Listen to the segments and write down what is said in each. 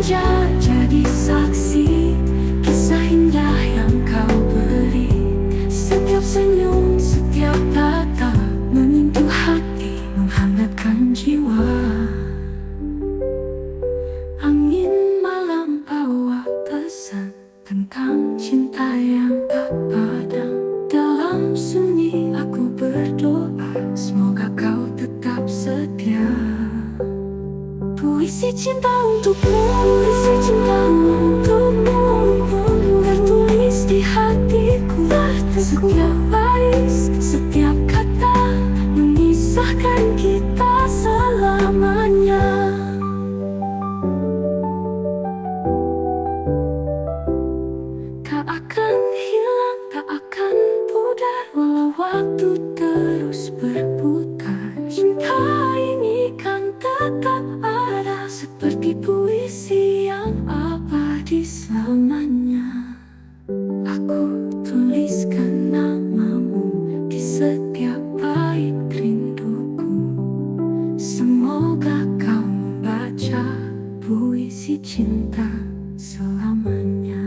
saja jadi saksi kisah indah yang kau beri. Setiap senyum, setiap tatap menyentuh hati, menghangatkan jiwa. Angin malam bawa pesan tentang cinta yang tak padam. Dalam sunyi aku berdoa, semoga kau tetap setia. Puisi cinta untukmu, puisi cinta untukmu, tertulis di hatiku. Setiap baris, setiap kata memisahkan kita selamanya. Tak akan hilang, tak akan pudar, walau waktu terus berputar. Cinta ini kan tetap ada, seperti puisi yang abadi selamanya. Aku tuliskan namamu di setiap bait rinduku. Semoga kau membaca puisi cinta selamanya.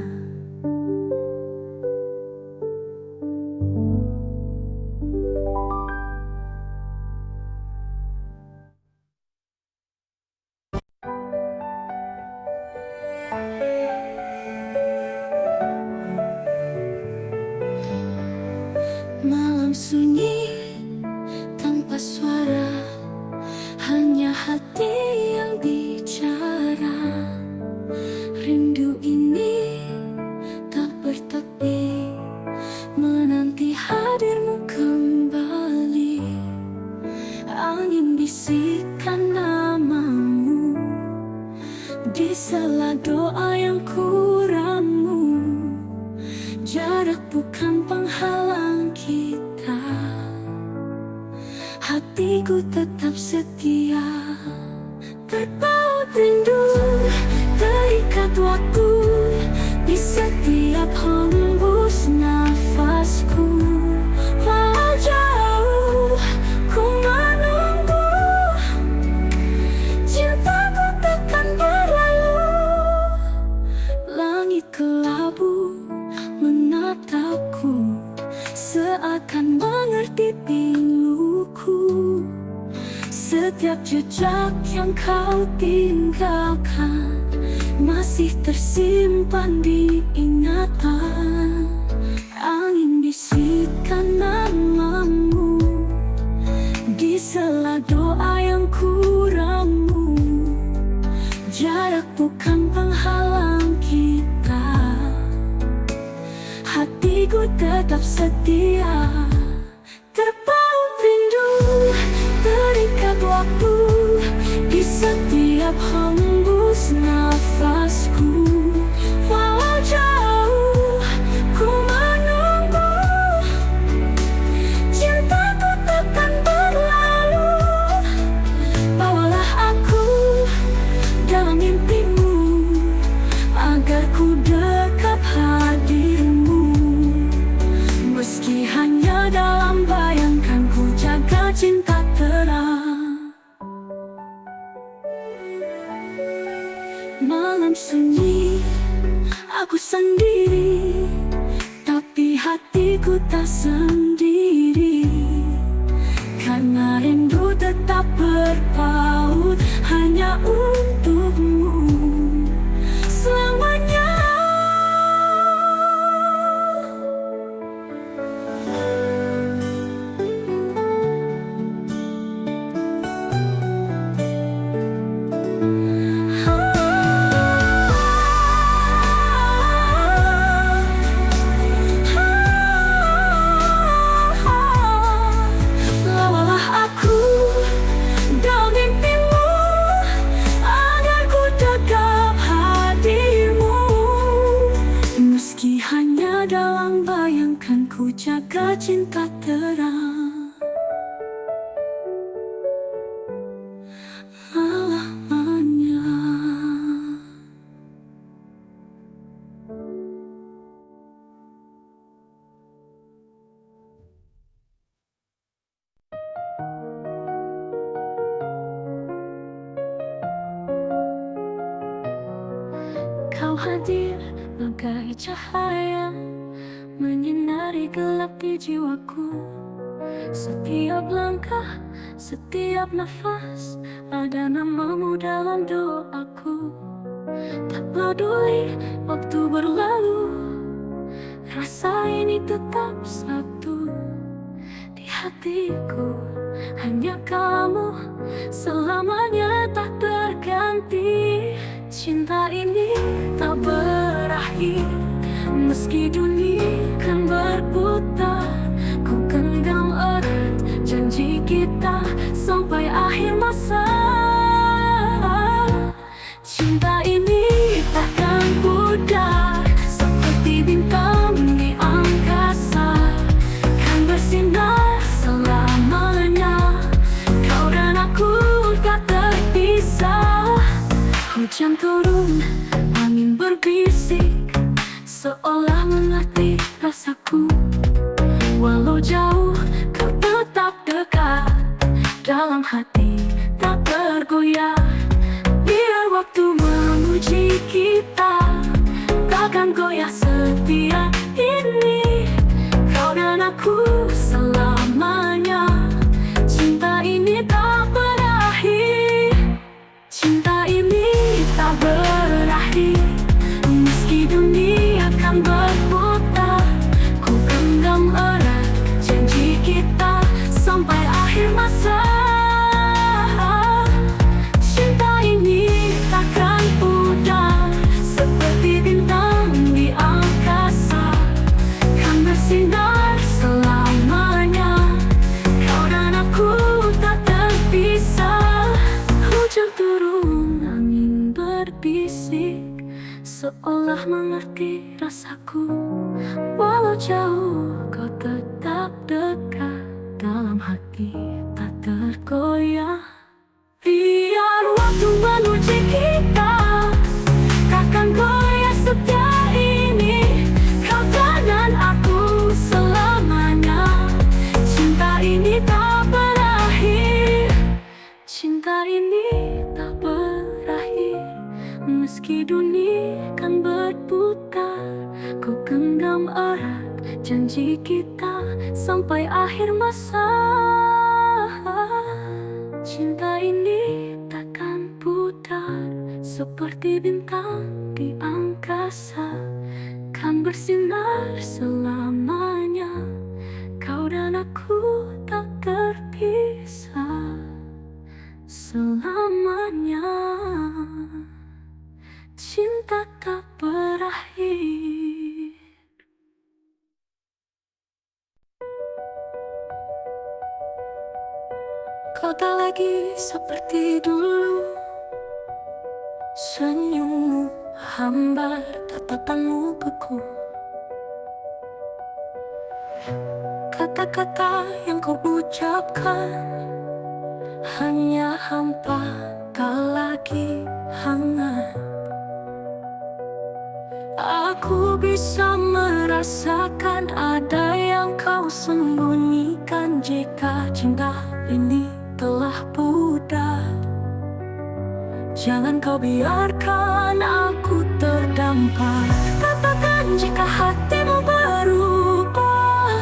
Malam sunyi tanpa suara, hanya hati yang bicara. Rindu ini tak bertepi, menanti hadirmu kembali. Angin bisikkan namamu di sela doa yang kuramu. Jarak bukan penghalang kita, hatiku tetap setia. Terpaut rindu, terikat waktu di setiap hembus nafasku. Walau jauh ku menunggu, cintaku takkan berlalu. Langit kelabu menatapku, seakan mengerti piluku. Setiap jejak yang kau tinggalkan masih tersimpan di ingatan. Angin bisikkan namamu di sela doa yang kuramu. Jarak bukan penghalang kita, hatiku tetap setia. Terpaut rindu, terikat waktu di setiap hembus nafasku. Walau jauh ku menunggu, cintaku takkan berlalu. Bawalah aku dalam mimpimu, agar ku dekat hadirmu. Meski hanya dalam bayangkan, ku jaga cinta terang. Malam sunyi, aku sendiri, tapi hatiku tak sendiri. Karena rindu tetap berpaut hanya untukmu selamanya. Dalam bayangkan, ku jaga cinta terang selamanya. Kau hadir bagai cahaya, menyinari gelap di jiwaku. Setiap langkah, setiap nafas, ada namamu dalam doaku. Tak peduli waktu berlalu, rasa ini tetap satu. Di hatiku hanya kamu, selamanya tak terganti. Cinta ini tak berakhir, meski dunia kan berputar. Ku genggam erat janji kita sampai akhir masa. Cinta ini takkan pudar, seperti bintang di angkasa, kan bersinar selamanya. Kau dan aku tak terpisah. Hujan turun, angin berbisik, seolah mengerti rasaku. Walau jauh, kau tetap dekat, dalam hati tak tergoyah. Biar waktu menguji kita, takkan goyah setia ini. Kau dan aku selamanya, cinta ini tak berakhir. Cinta ini tak berakhir, meski dunia akan berputar. Ku genggam erat janji kita sampai akhir masa. Cinta ini takkan pudar, seperti bintang di angkasa, kan bersinar selamanya. Kau dan aku tak terpisah. Hujan turun, angin berbisik, seolah mengerti rasaku. Walau jauh, kau tetap dekat, dalam hati tak tergoyah. Biar waktu menguji kita, takkan goyah setia ini. Kau dan aku selamanya, cinta ini tak berakhir. Cinta ini tak berakhir, meski dunia kan berputar. Ku genggam erat janji kita sampai akhir masa. Cinta ini takkan pudar, seperti bintang di angkasa, kan bersinar selamanya. Kau dan aku tak terpisah selamanya. Cinta tak berakhir. Kau tak lagi seperti dulu, senyummu hambar, tatapanmu beku. Kata-kata yang kau ucapkan hanya hampa, tak lagi hangat. Aku bisa merasakan ada yang kau sembunyikan. Jika cinta ini telah pudar, jangan kau biarkan aku terdampar. Katakan jika hatimu berubah,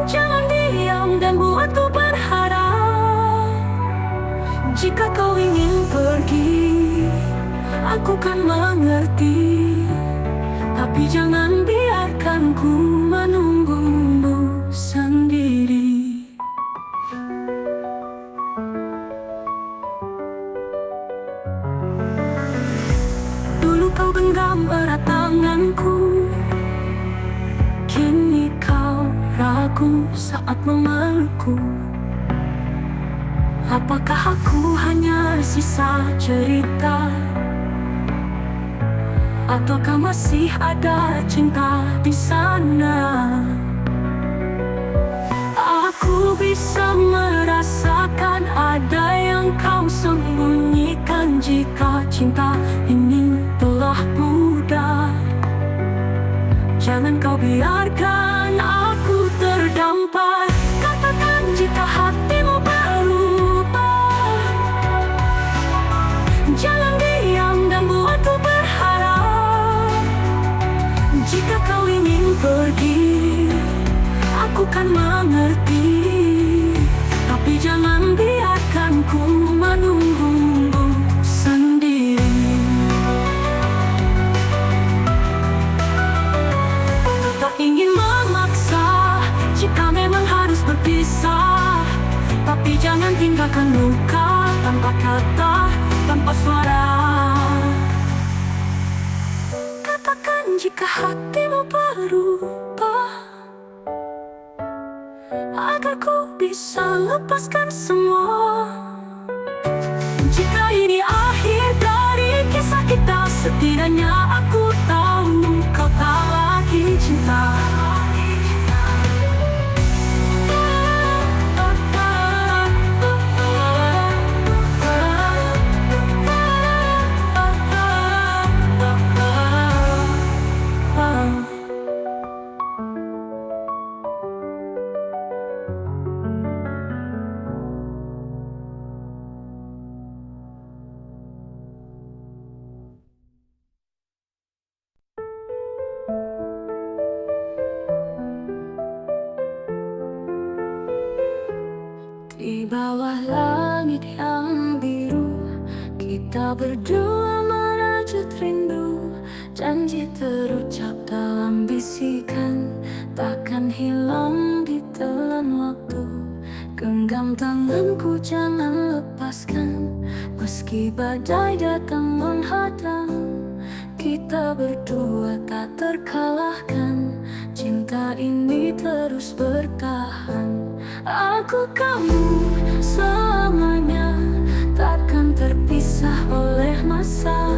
jangan diam dan buatku berharap. Jika kau ingin pergi, aku kan mengerti, tapi jangan biarkan ku menunggumu sendiri. Dulu kau genggam erat tanganku, kini kau ragu saat memelukku. Apakah aku hanya sisa cerita, ataukah masih ada cinta di sana? Aku bisa merasakan ada yang kau sembunyikan. Jika cinta ini telah pudar, jangan kau biarkan aku terdampar. Katakan jika hatimu berubah, jangan diam dan buat luka, tanpa kata, tanpa suara. Katakan jika hatimu berubah, agar ku bisa lepaskan semua. Jika ini akhir dari kisah kita, setidaknya aku tahu kau tak lagi cinta. Di bawah langit yang biru, kita berdua merajut rindu. Janji terucap dalam bisikan, takkan hilang ditelan waktu. Genggam tanganku, jangan lepaskan, meski badai datang menghadang. Kita berdua tak terkalahkan, cinta ini terus bertahan. Aku kamu selamanya, takkan terpisah oleh masa.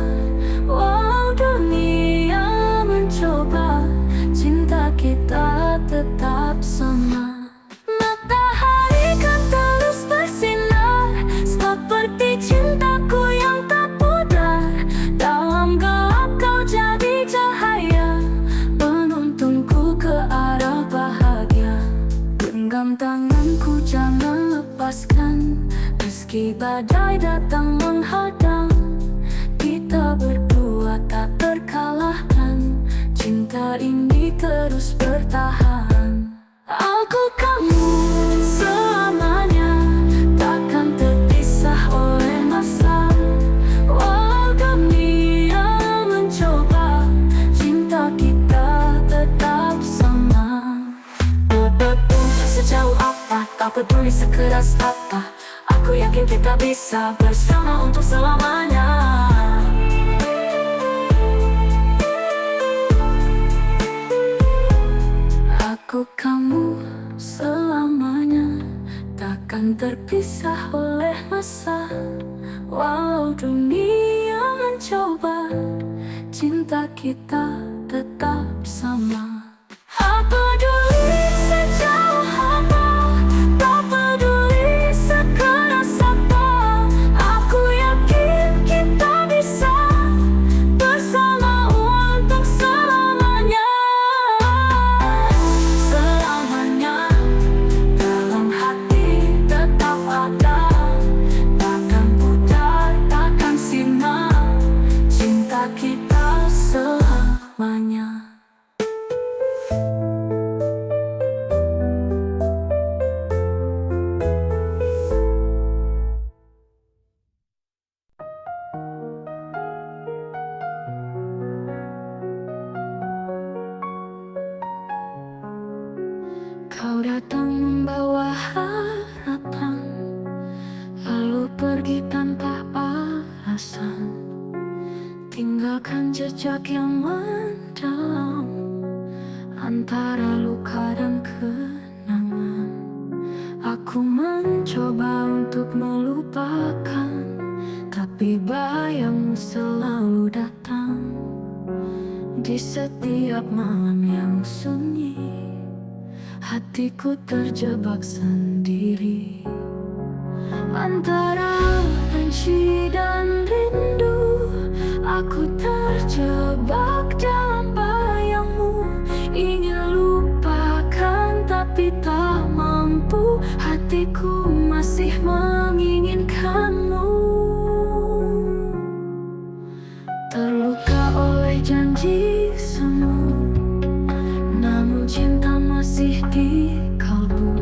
Walau dunia mencoba, cinta kita tetap sama. Matahari kan terus bersinar, seperti cintaku yang tak pudar. Dalam gelap kau jadi cahaya, menuntunku ke arah bahagia. Genggam tanganku, jangan lepaskan, meski badai datang menghadang. Kita berdua tak terkalahkan, cinta ini terus bertahan. Aku kamu selamanya, takkan terpisah oleh masa. Walau dunia mencoba, cinta kita tetap sama. Sejauh apa, tak peduli sekeras apa, aku yakin kita bisa bersama untuk selamanya. Aku kamu selamanya, takkan terpisah oleh masa. Walau dunia mencoba, cinta kita tetap sama. Tak peduli sejauh apa, tak peduli sekeras apa, aku yakin kita bisa bersama untuk selamanya. Selamanya dalam hati tetap ada, takkan pudar, takkan sirna, cinta kita selamanya. Kau datang membawa harapan, lalu pergi tanpa alasan. Tinggalkan jejak yang mendalam antara luka dan kenangan. Aku mencoba untuk melupakan, tapi bayangmu selalu datang di setiap malam yang sunyi. Hatiku terjebak sendiri antara benci dan rindu. Aku terjebak dalam bayangmu, ingin lupakan tapi tak mampu. Hatiku masih menginginkanmu, terluka oleh janji semu, namun cinta masih di kalbu.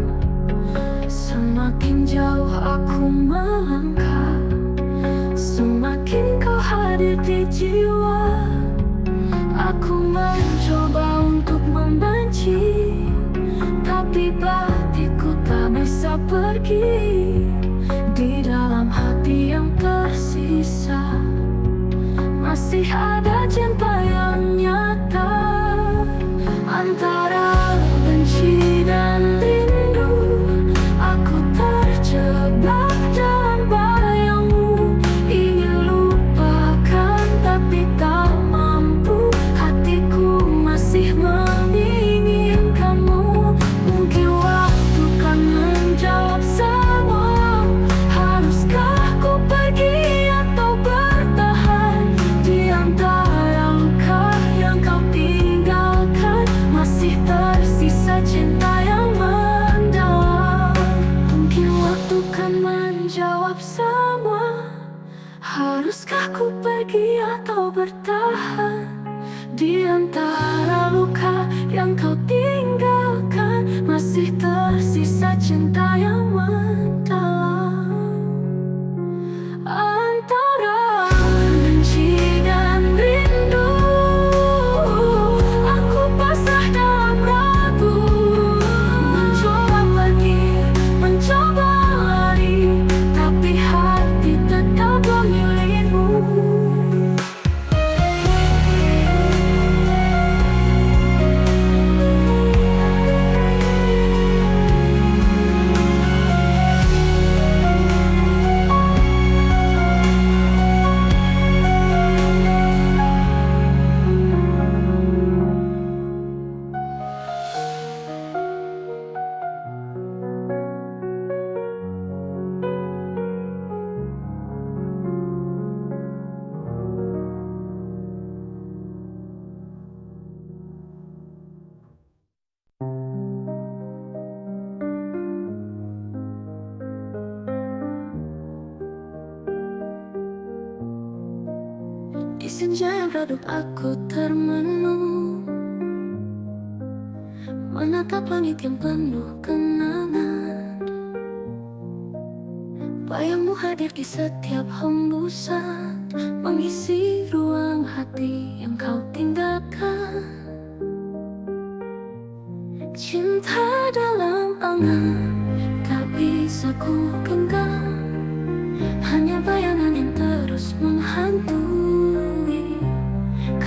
Semakin jauh aku melangkah, semakin kau hadir di jiwa. Aku mencoba untuk membenci, tapi batinku tak bisa pergi. Di masih ada cinta yang nyata. Antara benci dan rindu, aku terjebak dalam bayangmu. Ingin lupakan tapi tak mampu, hatiku masih menginginkanmu. Mungkin waktu kan menjawab semua. Haruskah ku pergi atau bertahan di antara luka yang kau tinggalkan? Masih tersisa cinta yang mendalam. Mungkin waktu kan menjawab semua. Haruskah ku pergi atau bertahan di antara luka yang kau tinggalkan? Masih tersisa cinta yang mendalam. Antara benci dan rindu, aku pasrah dalam ragu. Mencoba pergi, mencoba lari, tapi hati tetap memilihmu. Di senja yang redup aku termenung, menatap langit yang penuh kenangan. Bayangmu hadir di setiap hembusan, mengisi ruang hati yang kau tinggalkan. Cinta dalam angan tak bisa ku genggam, hanya bayangan yang terus menghantui.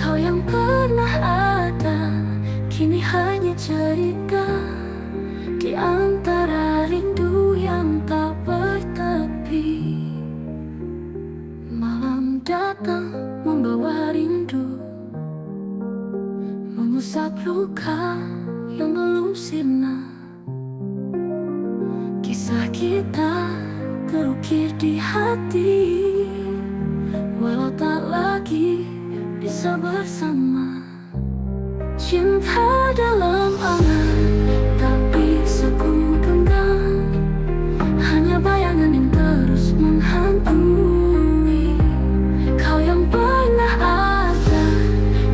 Kau yang pernah ada, kini hanya cerita di antara rindu yang tak bertepi. Malam datang membawa rindu, mengusap luka yang belum sirna. Kisah kita terukir di hati, walau tak lagi bisa bersama. Cinta dalam angan tak bisa ku genggam, hanya bayangan yang terus menghantui. Kau yang pernah ada,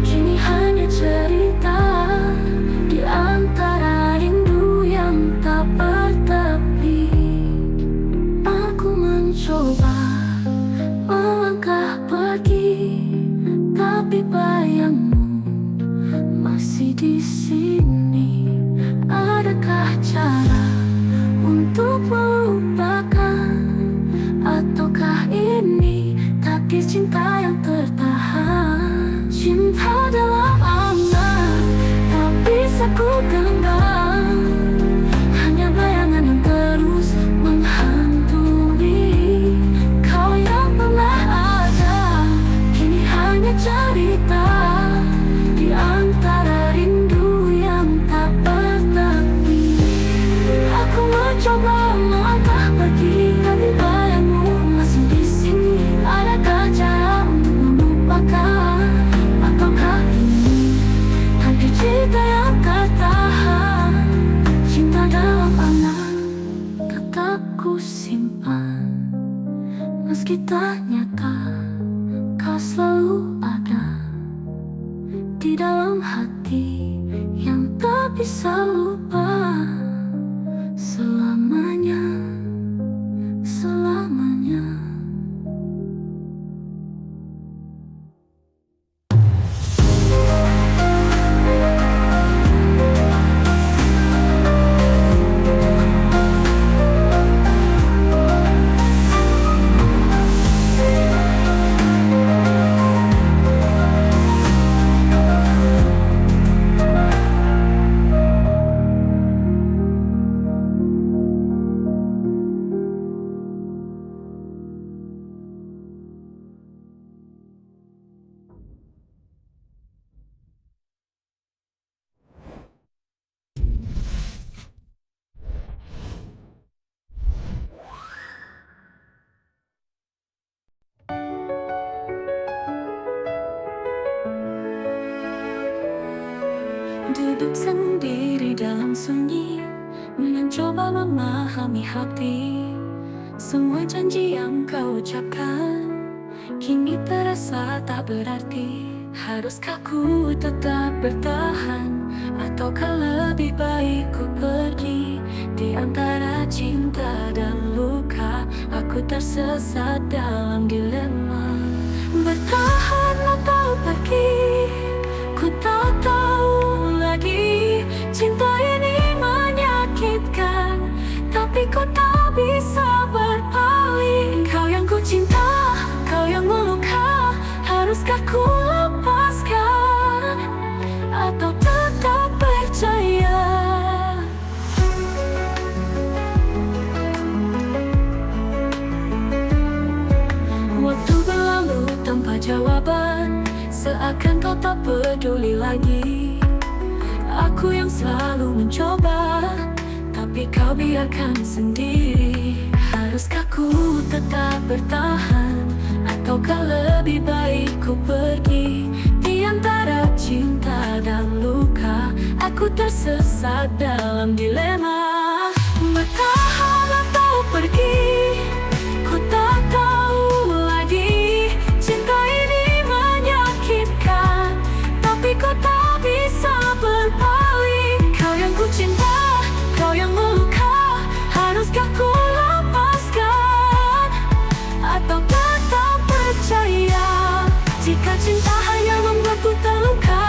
kini hanya cerita di antara rindu yang tak bertepi. Aku mencoba melangkah pergi, tapi bayangmu masih di sini. Adakah cara untuk melupakan, ataukah ini takdir cinta yang tertahan? Cinta dalam angan tak bisa ku genggam, hanya bayangan yang terus menghantui. Kau yang pernah ada, kini hanya cerita di antara rindu yang tak bertepi. Aku mencoba melangkah pergi, tapi bayangmu masih di sini. Adakah cara untuk melupakan, ataukah ini takdir cinta yang tertahan? Cinta dalam angan tetap ku simpan, meski tak nyata, kau selalu ada di dalam hati yang tak bisa lupa selamanya, selamanya. duduk sendiri dalam sunyi, mencoba memahami hati. Semua janji yang kau ucapkan kini terasa tak berarti. Haruskah ku tetap bertahan, ataukah lebih baik ku pergi? Di antara cinta dan luka, aku tersesat dalam dilema. Bertahan atau pergi, ku tak tahu lagi. Cinta ini menyakitkan, tapi ku tak bisa berpaling. Kau yang ku cinta, kau yang meluka. Haruskah ku lepaskan, atau tetap percaya? Waktu berlalu tanpa jawaban, seakan kau tak peduli lagi. Aku yang selalu mencoba, tapi kau biarkan sendiri. Haruskah ku tetap bertahan, ataukah lebih baik ku pergi? Di antara cinta dan luka, aku tersesat dalam dilema. Bertahan atau pergi, ku tak tahu lagi. Cinta ini menyakitkan, tapi ku tak bisa berpaling. Kau yang ku cinta, kau yang meluka. Haruskah ku lepaskan, atau tetap percaya? Jika cinta hanya membuatku terluka,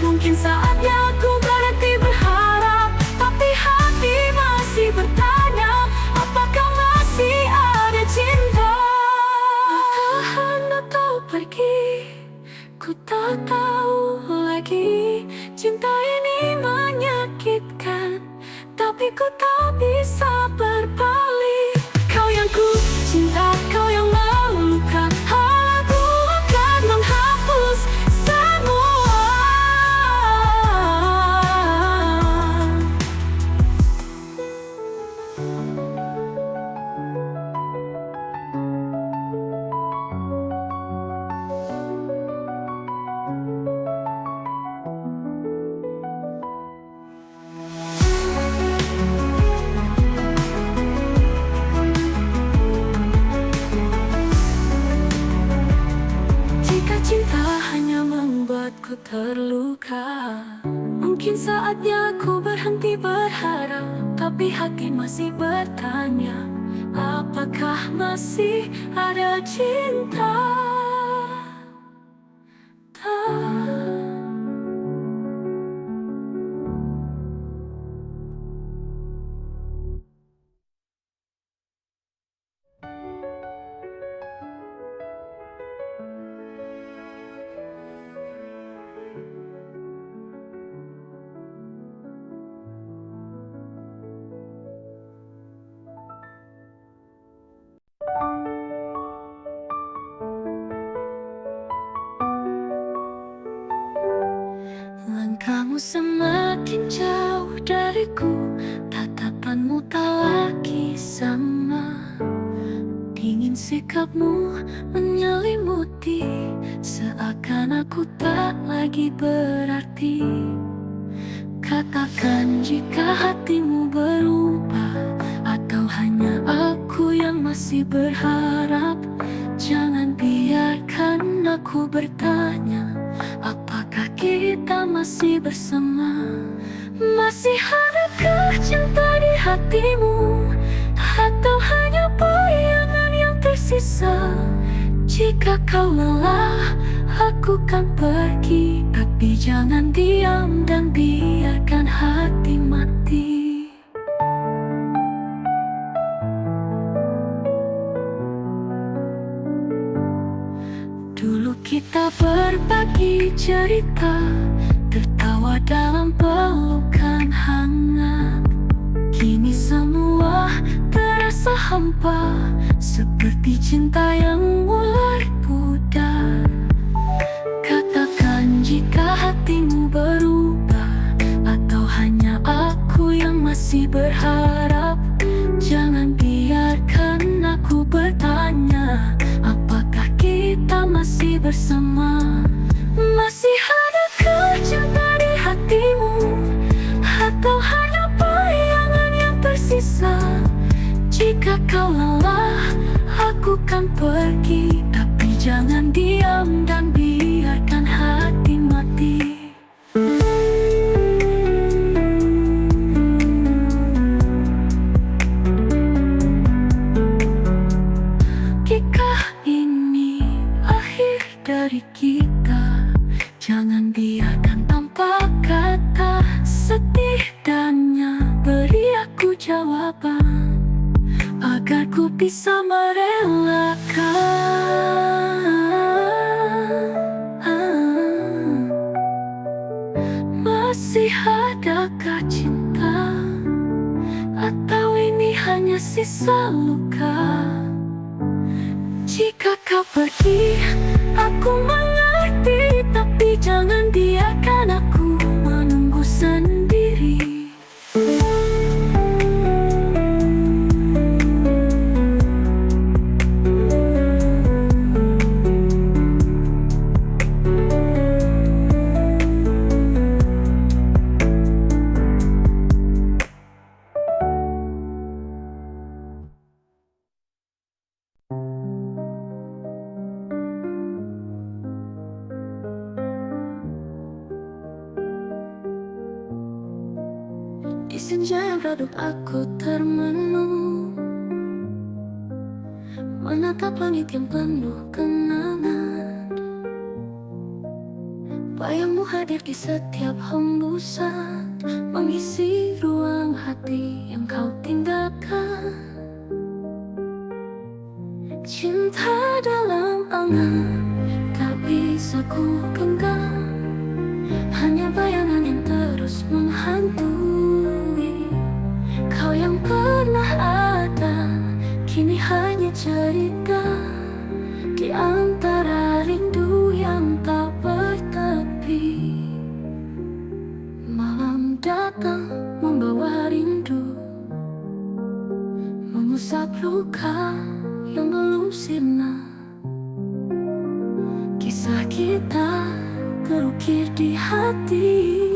mungkin saatnya aku berhenti berharap. Tapi hati masih bertanya, apakah masih ada cinta? Bertahan atau pergi, ku tak tahu lagi. Cinta ini menyakitkan, tapi ku tak bisa berpaling. Kau yang ku cinta, kau yang meluka. Aku akan menghapus semua. Jika cinta hanya membuatku terluka, mungkin saatnya aku berhenti berharap. Tapi hati masih bertanya, apakah masih ada cinta? Langkahmu semakin jauh dariku, tatapanmu tak lagi sama. Dingin sikapmu menyelimuti, seakan aku tak lagi berarti. Katakan jika hatimu berubah, atau hanya aku yang masih berharap. Jangan biarkan aku bertanya, apakah kita masih bersama? Masih adakah cinta di hatimu, atau hanya bayangan yang tersisa? Jika kau lelah, aku kan pergi. Tapi jangan diam dan biarkan hati mati. Dulu kita berbagi cerita, tertawa dalam pelukan hangat. Kini semua terasa hampa, seperti cinta yang mulai pudar. Katakan jika hatimu berubah, atau hanya aku yang masih berharap. Jangan biarkan aku bertanya, apakah kita masih bersama? Masih adakah cinta di hatimu, akan pergi, tapi jangan diam dan biarkan hati mati. Jika ini akhir dari kita, jangan biarkan tanpa kata. Setidaknya beri aku jawaban, agar ku bisa merelakan. Masih adakah cinta, atau ini hanya sisa luka? Jika kau pergi, aku mengerti, tapi jangan biarkan aku menunggu sendiri. Di senja yang redup aku termenung, menatap langit yang penuh kenangan. Bayangmu hadir di setiap hembusan, mengisi ruang hati yang kau tinggalkan. Cinta dalam angan tak bisa ku genggam, hanya bayangan yang terus menghantui. Kau yang pernah ada, kini hanya cerita di antara rindu yang tak bertepi. Malam datang membawa rindu, mengusap luka yang belum sirna. Kisah kita terukir di hati,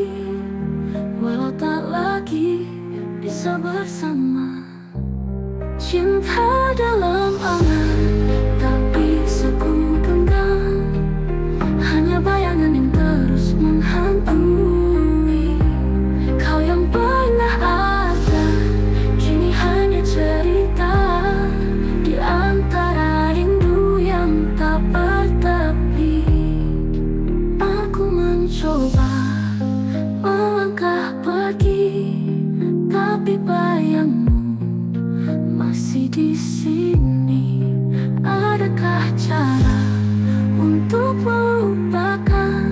walau tak lagi bisa bersama. Cinta dalam angan tak bisa ku genggam, hanya bayangan yang terus menghantui. Kau yang pernah ada, kini hanya cerita di antara rindu yang tak bertepi. Aku mencoba melangkah pergi, tapi bayangmu masih di sini. Adakah cara untuk melupakan,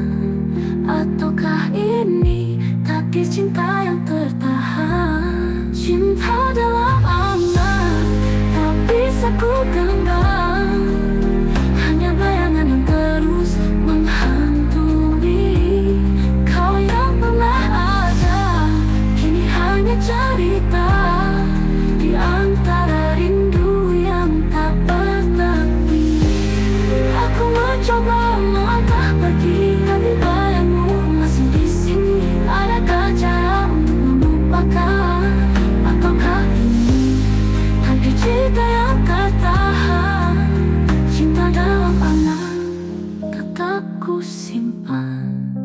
ataukah ini takdir cinta yang tertahan? Cinta dalam angan tak bisa ku genggam, hanya bayangan yang terus menghantui. Kau yang pernah ada, kini hanya cerita di antara rindu yang tak bertepi. Aku mencoba melangkah pergi, tapi bayangmu masih di sini. Adakah cara untuk melupakan, ataukah ini takdir cinta yang tertahan? Cinta dalam angan tetap ku simpan,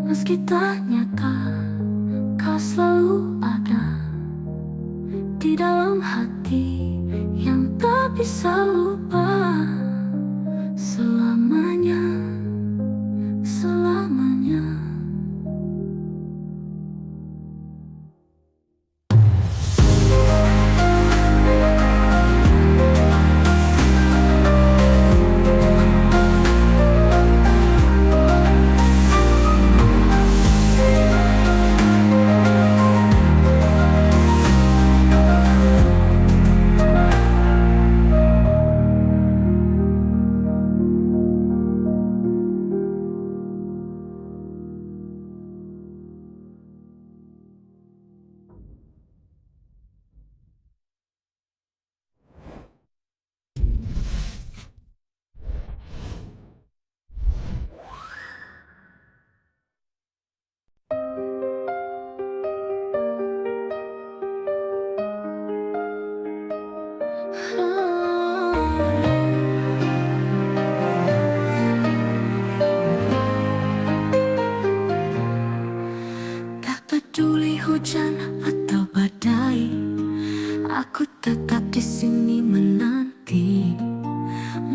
meski tak nyata kau selalu ada di dalam hati yang tak bisa lupa selamanya, selamanya.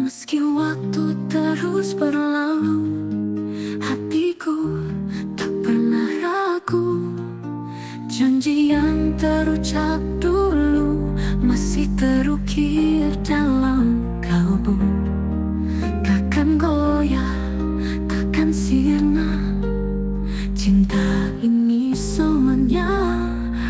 Meski waktu terus berlalu, hatiku tak pernah ragu. Janji yang terucap dulu masih terukir dalam kalbu. Takkan goyah, takkan sirna, cinta ini semuanya.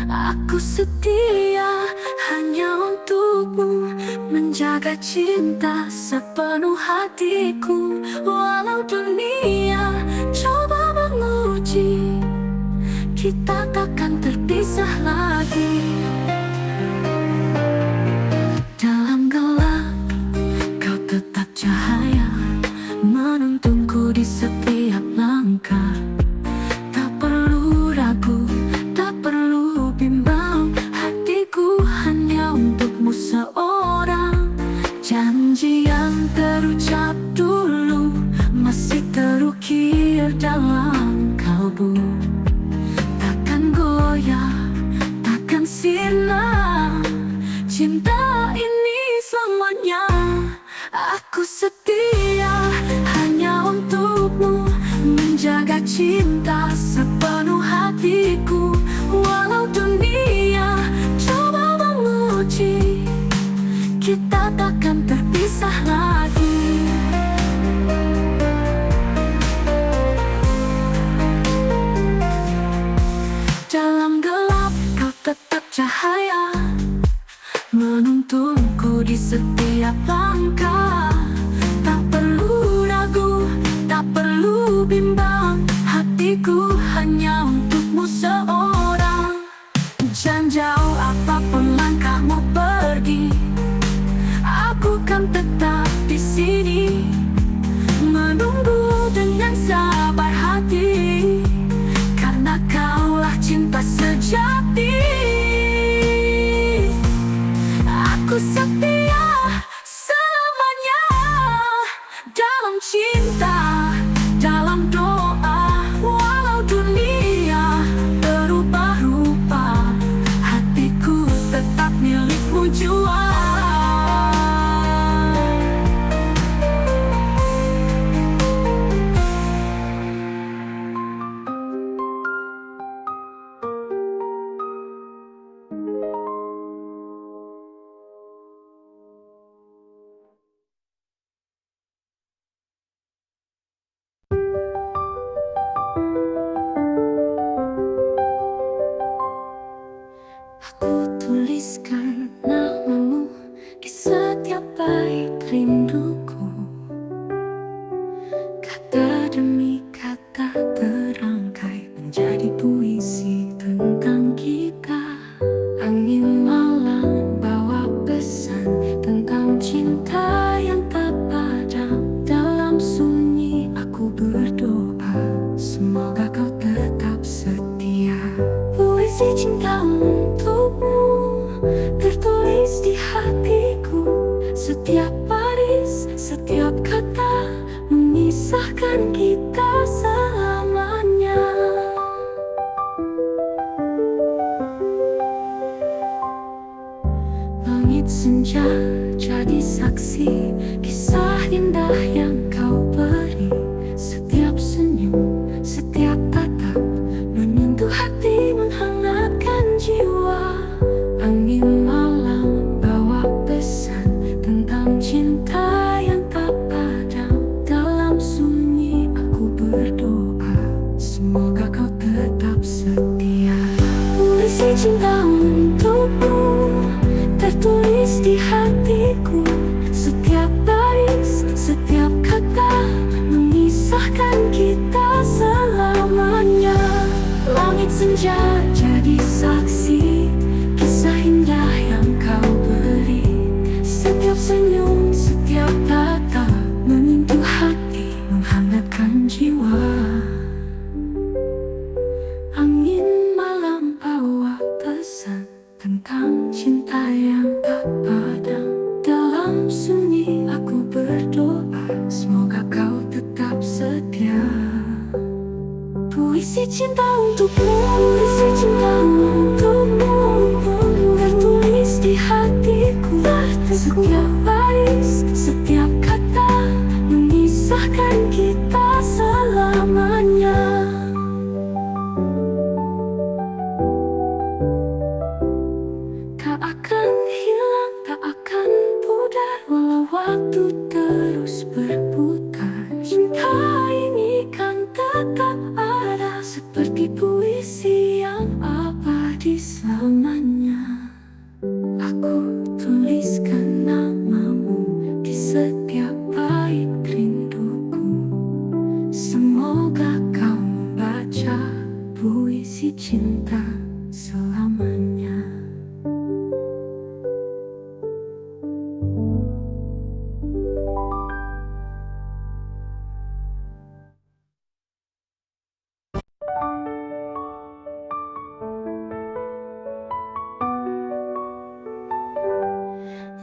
Aku setia hanya untukmu, menjaga cinta sepenuh hatiku. Walau dunia coba menguji, kita takkan terpisah lagi. Dalam gelap, kau tetap cahaya, menuntunku di setiap langkah. Tak perlu ragu, tak perlu bimbang, hatiku hanya untukmu seorang. Janji yang terucap dulu masih terukir dalam kalbu. Takkan goyah, takkan sirna, cinta ini selamanya. Aku setia hanya untukmu, menjaga cinta sepenuh hatiku. Walau dunia coba menguji, kita takkan terpisah lagi. Dalam gelap kau tetap cahaya, menuntunku di setiap langkah. Tak perlu ragu, tak perlu bimbang, hatiku hanya untukmu seorang. Jangan jauh apapun langkahmu pergi, aku kan tetap di sini, menunggu dengan sabar hati. Karena kaulah cinta sejati. Aku setia selamanya dalam cinta, dalam doa. Walau dunia berubah rupa, hatiku tetap milikmu jua. Aku tuliskan namamu di setiap bait rinduku. Kata demi kata terangkai menjadi puisi tentang kita. Angin malam bawa pesan tentang cinta yang tak padam. Dalam sunyi aku berdoa, semoga kau tetap setia. Puisi cinta untukmu tertulis di hatiku. Setiap baris, setiap kata memisahkan kita selamanya. Langit senja jadi saksi kisah indah yang kau beri. Setiap senyum, setiap tatap menyentuh hati, menghangatkan jiwa. Angin malam bawa pesan tentang cinta yang tak padam. Dalam sunyi aku berdoa, semoga kau tetap setia. Puisi cinta untukmu tertulis di hatiku. Setiap baris, setiap kata memisahkan kita selamanya. Langit senja jadi saksi kisah indah yang kau beri. Setiap senyum, setiap tatap menyentuh hati, menghangatkan jiwa. Angin malam bawa pesan tentang cinta yang tak padam. Dalam sunyi aku berdoa, semoga kau tetap setia. Puisi cinta untukmu, puisi cinta untukmu tertulis di hatiku. Setiap baris, setiap kata waktu terus berputar, cinta ini kan tetap ada, seperti puisi yang abadi selamanya. Aku tuliskan namamu di setiap bait rinduku. Semoga kau membaca puisi cinta selamanya.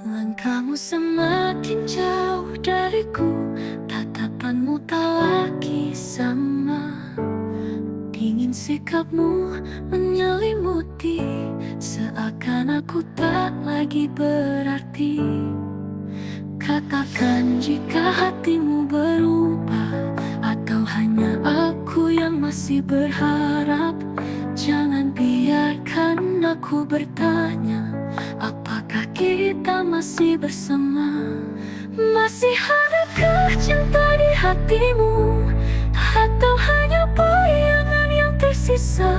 Langkahmu semakin jauh dariku, tatapanmu tak lagi sama. Dingin sikapmu menyelimuti, seakan aku tak lagi berarti. Katakan jika hatimu berubah, atau hanya aku yang masih berharap. Jangan biarkan aku bertanya, apakah kita masih bersama? Masih adakah cinta di hatimu, atau hanya bayangan yang tersisa?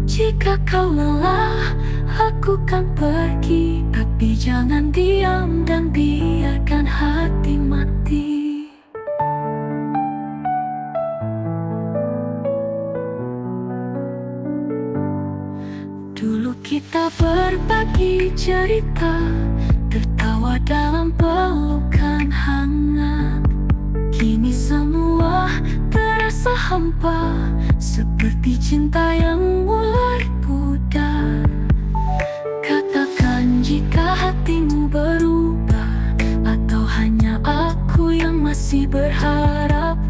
Jika kau lelah, aku kan pergi, tapi jangan diam dan biarkan hati mati. Dulu kita berbagi cerita, tertawa dalam pelukan hangat. Kini semua terasa hampa, seperti cinta yang mulai pudar. Katakan jika hatimu berubah, atau hanya aku yang masih berharap.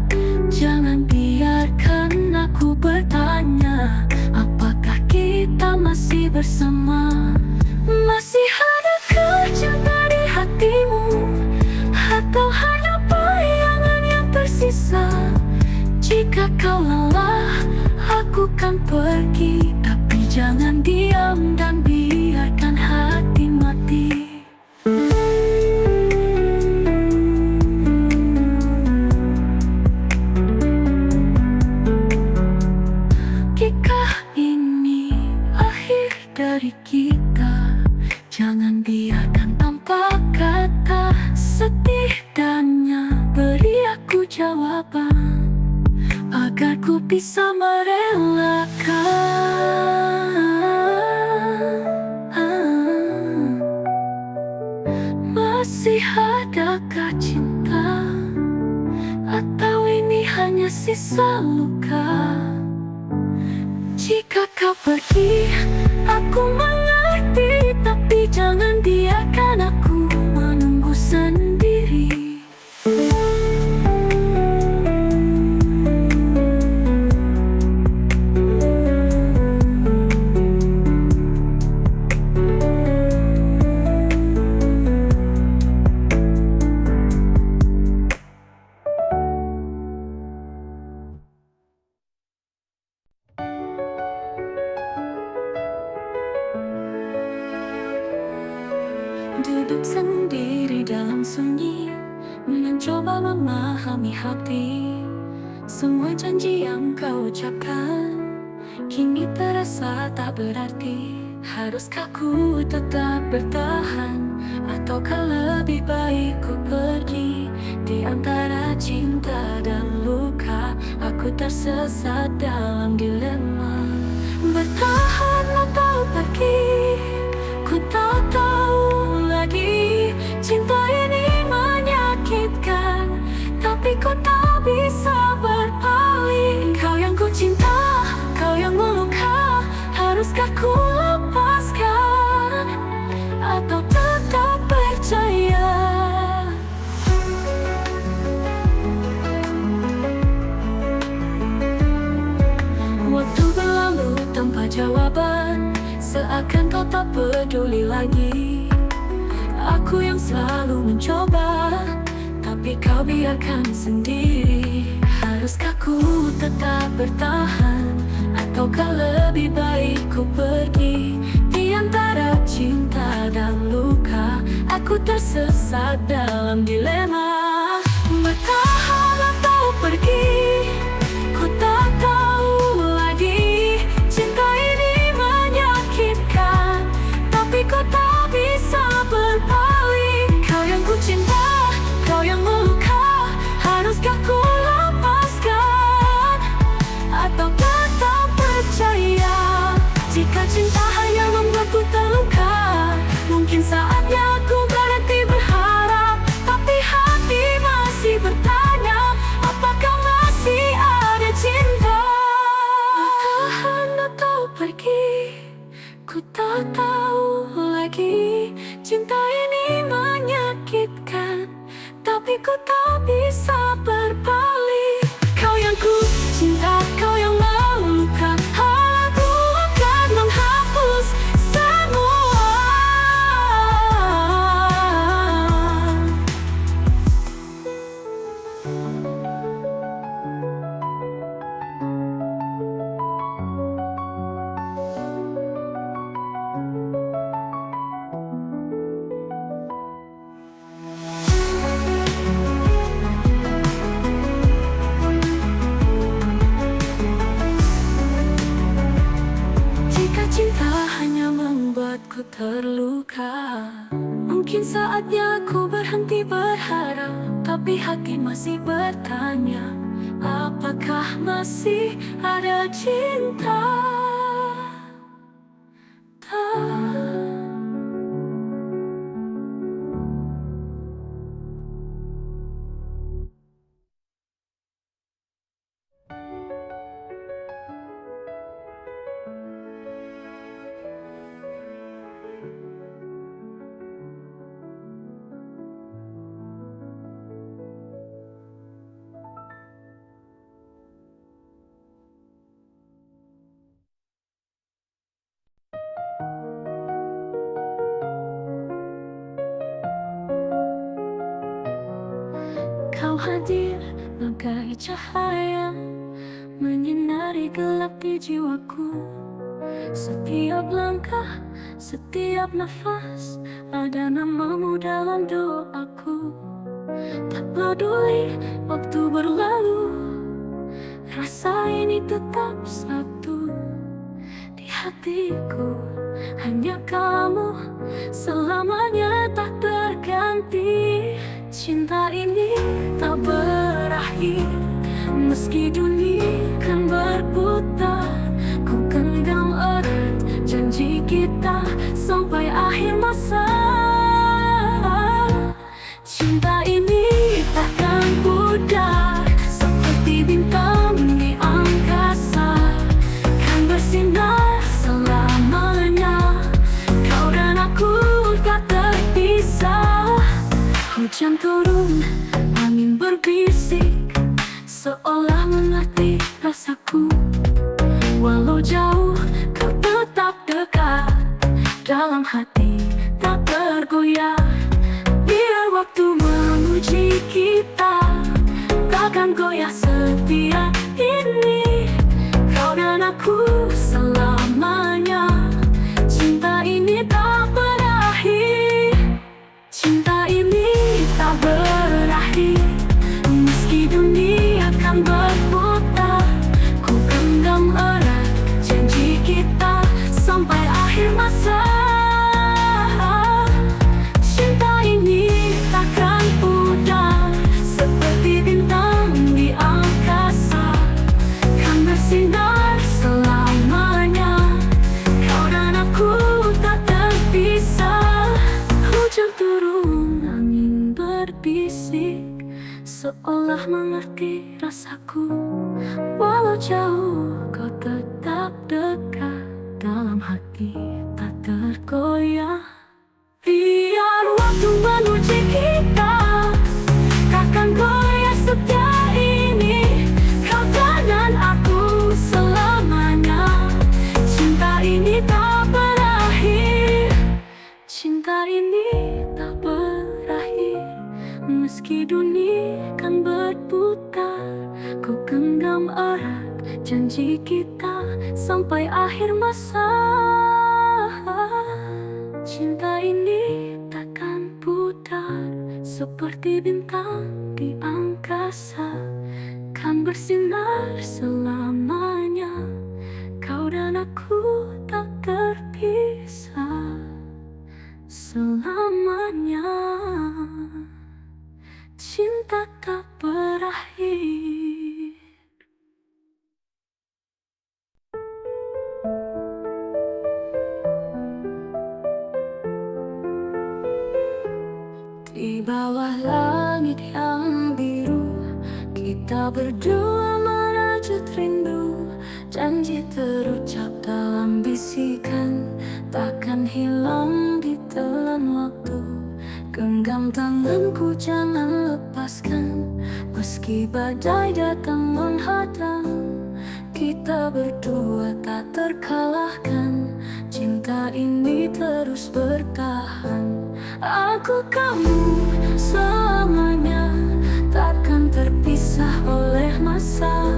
Jangan biarkan aku bertanya, apakah kita masih bersama? Masih adakah cinta di hatimu, atau hanya bayangan yang tersisa? Jika kau lelah, aku kan pergi, tapi jangan diam dan biarkan hati mati. Jika ini akhir dari kita, jangan biarkan tanpa kata. Setidaknya beri aku jawaban, agar ku bisa merelakan. Masih adakah cinta, atau ini hanya sisa luka? Jika kau pergi, aku mengerti, tapi jangan biarkan aku menunggu sendiri. Duduk sendiri dalam sunyi, mencoba memahami hati. Semua janji yang kau ucapkan kini terasa tak berarti. Haruskah ku tetap bertahan, ataukah lebih baik ku pergi? Di antara cinta dan luka, aku tersesat dalam dilema. Bertahan atau pergi, ku tak tahu lagi. Cinta ini menyakitkan, tapi ku tak bisa berpaling. Kau yang ku cinta, kau yang meluka. Haruskah ku lepaskan, atau tetap percaya? Waktu berlalu tanpa jawaban, seakan kau tak peduli lagi. Aku yang selalu mencoba, tapi kau biarkan sendiri. Haruskah ku tetap bertahan, ataukah lebih baik ku pergi? Di antara cinta dan luka, Aku tersesat dalam dilema, bertahan atau pergi. Ku tak tahu lagi. Cinta ini menyakitkan, tapi ku tak bisa berpaling. Kau yang ku cinta, kau yang meluka. Haruskah ku lepaskan atau tetap percaya? Jika cinta hanya membuatku terluka, mungkin saatnya aku berhenti berharap. Tapi hati masih bertanya, apakah masih ada cinta? Bertahan atau pergi, ku tak tahu lagi. Cinta ini menyakitkan, tapi ku tak bisa berpaling. Kau yang ku cinta, kau yang meluka. Aku akan menghapus semua. Jika cinta hanya membuatku terluka, mungkin saatnya aku berhenti berharap. Tapi hati masih bertanya, apakah masih ada cinta? Kau hadir bagai cahaya, menyinari gelap di jiwaku. Setiap langkah, setiap nafas, ada namamu dalam doaku. Tak peduli waktu berlalu, rasa ini tetap satu. Di hatiku hanya kamu, selamanya tak terganti. Cinta ini tak berakhir, meski dunia kan berputar. Ku genggam erat janji kita sampai akhir masa. Cinta ini takkan pudar, seperti bintang di angkasa, kan bersinar selamanya. Kau dan aku tak terpisah. Hujan turun, angin berbisik, seolah mengerti rasaku. Walau jauh, kau tetap dekat, dalam hati tak tergoyah. Biar waktu menguji kita, takkan goyah setia ini. Kau dan aku selamanya. Cinta ini tak berakhir, cinta ini tak berakhir, meski dunia kan berputar. Ku genggam erat janji kita sampai akhir masa. Cinta ini takkan pudar, seperti bintang di angkasa, kan bersinar selamanya. Kau dan aku tak terpisah. Hujan turun, angin berbisik, seolah mengerti rasaku. Walau jauh, kau tetap dekat, dalam hati tak tergoyah. Biar waktu menguji kita, takkan goyah setia ini. Kau dan aku selamanya. Cinta ini tak berakhir, cinta ini tak berakhir, meski dunia kan berputar. Ku genggam erat janji kita sampai akhir masa. Cinta ini takkan seperti bintang di angkasa, kan bersinar selamanya. Kau dan aku tak terpisah selamanya. Cinta tak berakhir. Di bawah langit yang biru, kita berdua merajut rindu. Janji terucap dalam bisikan, takkan hilang ditelan waktu. Genggam tanganku, jangan lepaskan, meski badai datang menghadang. Kita berdua tak terkalahkan, cinta ini terus bertahan. Aku kamu selamanya, takkan terpisah oleh masa.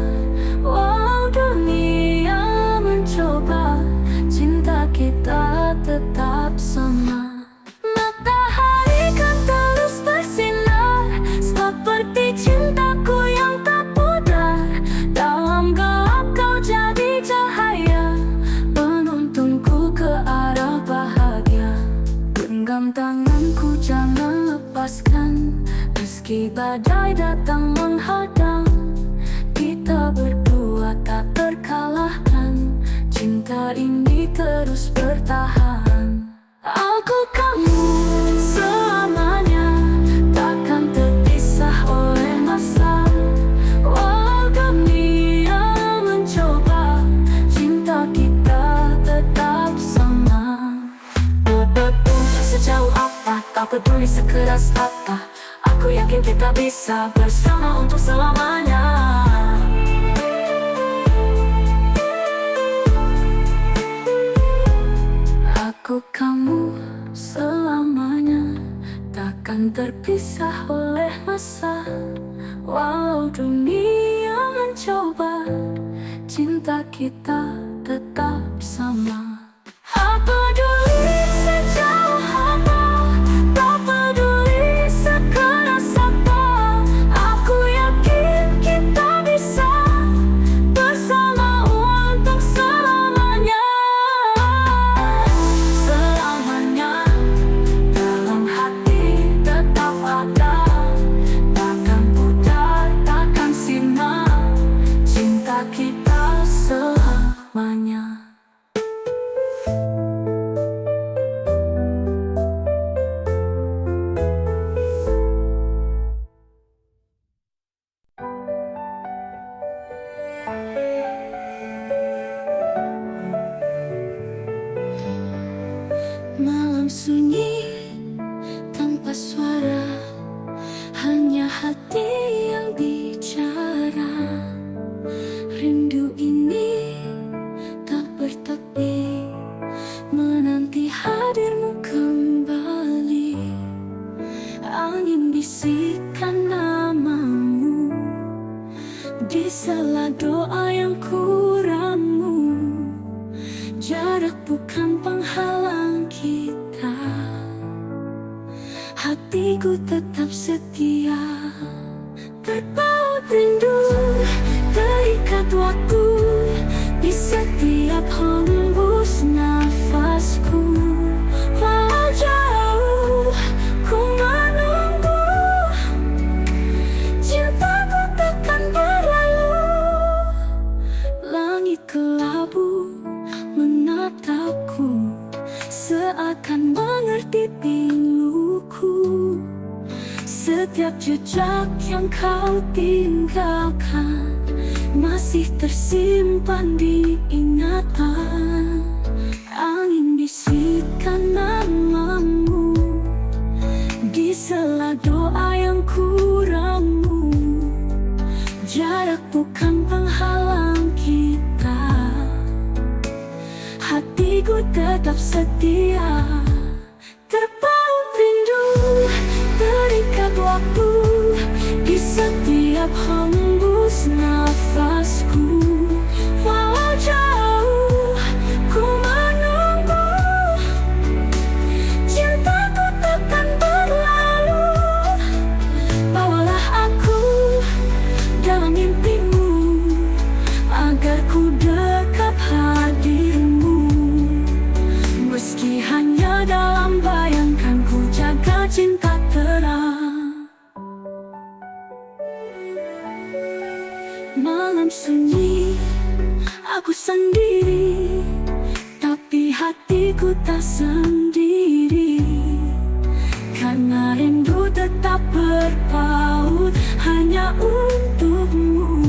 Walau dunia mencoba, cinta kita tetap sama. Matahari kan terus bersinar, seperti cintaku yang tak pudar. Dalam gelap kau jadi cahaya, penuntunku ke arah bahagia. Genggam tanganku, jangan lepaskan, meski badai datang menghadang. Kita berdua tak terkalahkan, cinta ini terus bertahan. Aku kamu selamanya, takkan terpisah oleh masa. Walau dunia mencoba, cinta kita tetap sama. Sejauh apa, tak peduli sekeras apa, aku yakin kita bisa bersama untuk selamanya. Aku kamu selamanya, takkan terpisah oleh masa. Walau dunia mencoba, cinta kita tetap sama. Apa peduli sejauh apa, tak peduli sekeras apa, aku yakin kita bisa bersama untuk selamanya. Selamanya dalam hati tetap ada, takkan pudar, takkan sirna, cinta kita selamanya. Malam sunyi tanpa suara, hanya hati yang bicara. Rindu ini tak bertepi, menanti hadirmu kembali. Angin bisikan namamu di sela doa yang kuramu. Jarak bukan penghalang kita, hatiku tetap setia. Terpaut rindu, terikat waktu, di setiap hembus nafasku. Walau jauh ku menunggu, cintaku takkan berlalu. Langit kelabu menatapku, seakan mengerti piluku. Setiap jejak yang kau tinggalkan masih tersimpan di ingatan. Angin bisikan namamu di sela doa yang kuramu. Jarak bukan penghalang kita, hatiku tetap setia. Terpaut rindu, terikat waktu, di setiap hembus nafasku. Walau jauh ku menunggu, cintaku takkan berlalu. dalam sunyi aku sendiri, tapi hatiku tak sendiri. Karena rindu tetap berpaut hanya untukmu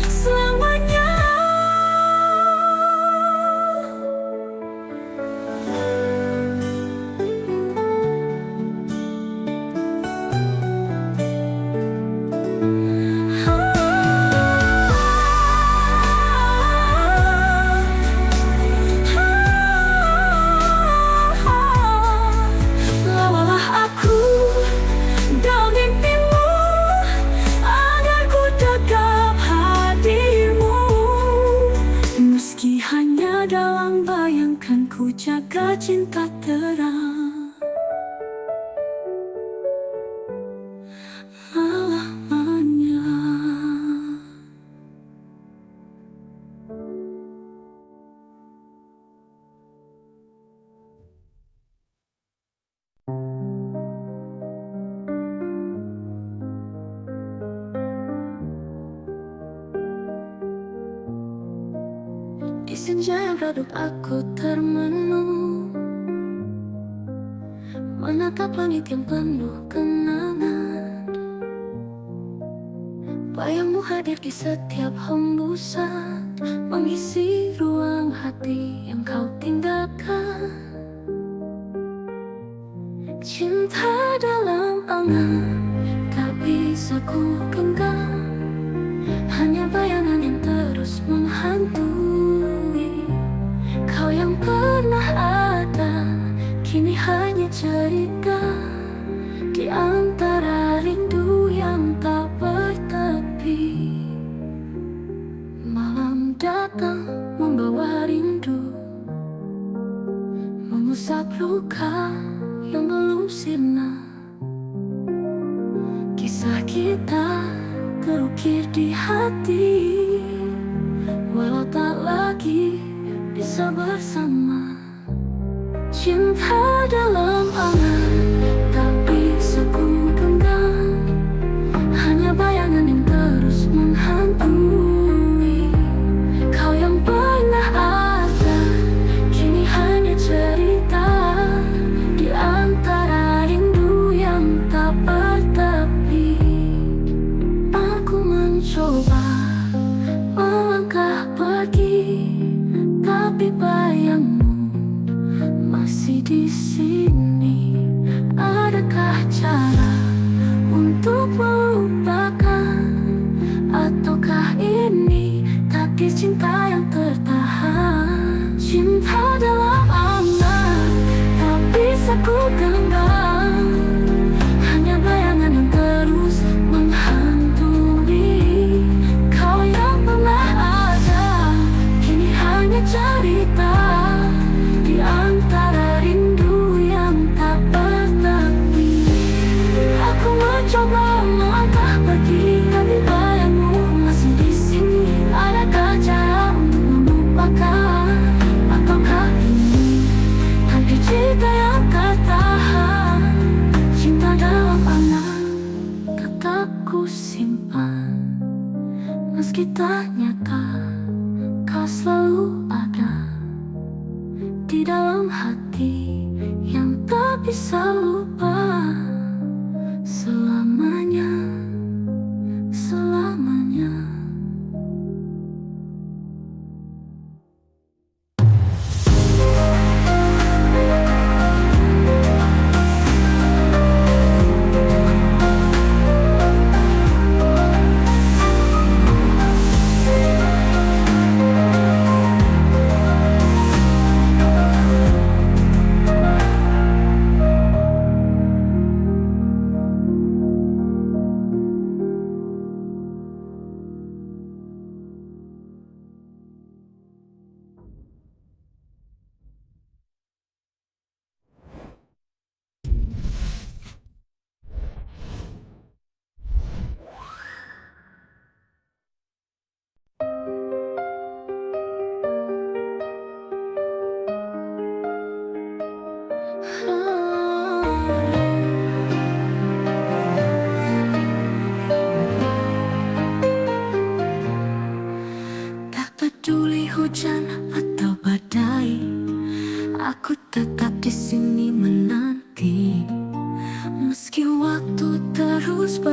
selamanya. Dalam bayangkanku jaga cinta terang selamanya. Di senja yang redup aku termenung, menatap langit yang penuh kenangan. Bayangmu hadir di setiap hembusan, mengisi ruang hati yang kau tinggalkan. Cinta dalam angan tak bisa ku genggam, hanya bayangan yang terus menghantui. Kau yang pernah ada, kini hanya cerita di antara rindu yang tak bertepi. Malam datang membawa rindu, mengusap luka yang belum sirna. Kisah kita terukir di hati, walau tak lagi bisa bersama. Cinta dalam angan tak bisa ku genggam, hanya bayangan yang terus menghantui. Kau yang pernah ada, kini hanya cerita di antara rindu yang tak bertepi. Aku mencoba melangkah pergi, tapi bayangmu masih di sini. Adakah cara untuk melupakan, ataukah ini takdir cinta yang tertahan? Cinta dalam angan tak bisa ku genggam, hanya bayangan yang terus menghantui. Kau yang pernah ada, kini hanya cerita di antara rindu yang tak bertepi. Aku mencoba melangkah pergi, tapi bayangmu masih di sini. Adakah cara untuk melupakan, ataukah ini takdir cinta yang tertahan? Cinta dalam angan tetap ku simpan, meski tak nyata kau selalu ada di dalam hati yang tak bisa lupa selamanya, selamanya.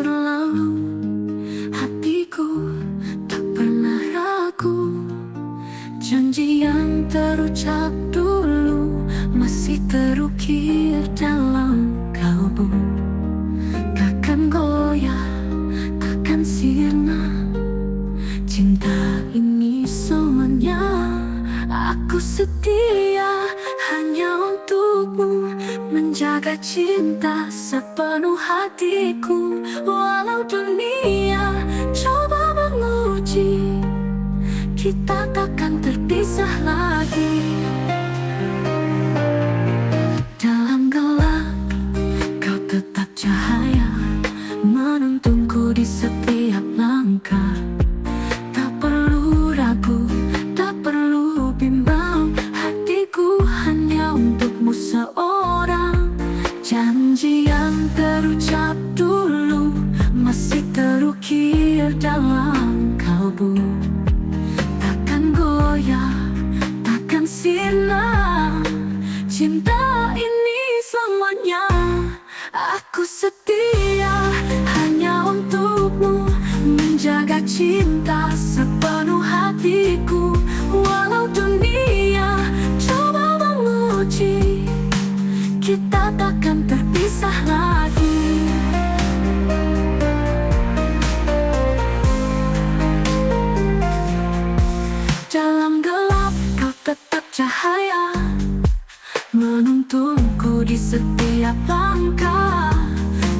berlalu, hatiku tak pernah ragu. Janji yang terucap dulu masih terukir dalam kalbu. Takkan goyah, takkan sirna. Cinta ini semuanya. Aku setia hanya untukmu, menjaga cinta sepenuh hatiku. Walau dunia coba menguji, kita takkan terpisah lagi. Dalam gelap, kau tetap cahaya, menuntunku di setiap langkah. Tak perlu ragu, tak perlu bimbang, hatiku hanya untukmu seorang. Janji yang terucap dulu masih terukir dalam kalbu. Takkan goyah, takkan sirna. Cinta ini selamanya. Aku setia hanya untukmu, menjaga cinta sepenuh hatiku. Walau dunia coba menguji, kita takkan terpisah lagi. Dalam gelap kau tetap cahaya, menuntunku di setiap langkah.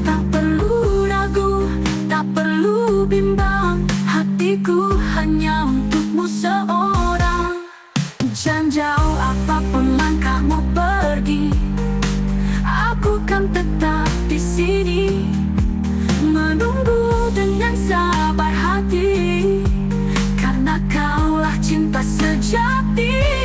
Tak perlu ragu, tak perlu bimbang, hatiku hanya untukmu seorang. Jangan jauh apapun langkahmu pergi, aku kan tetap di sini, menunggu dengan sabar hati. Karena kaulah cinta sejati.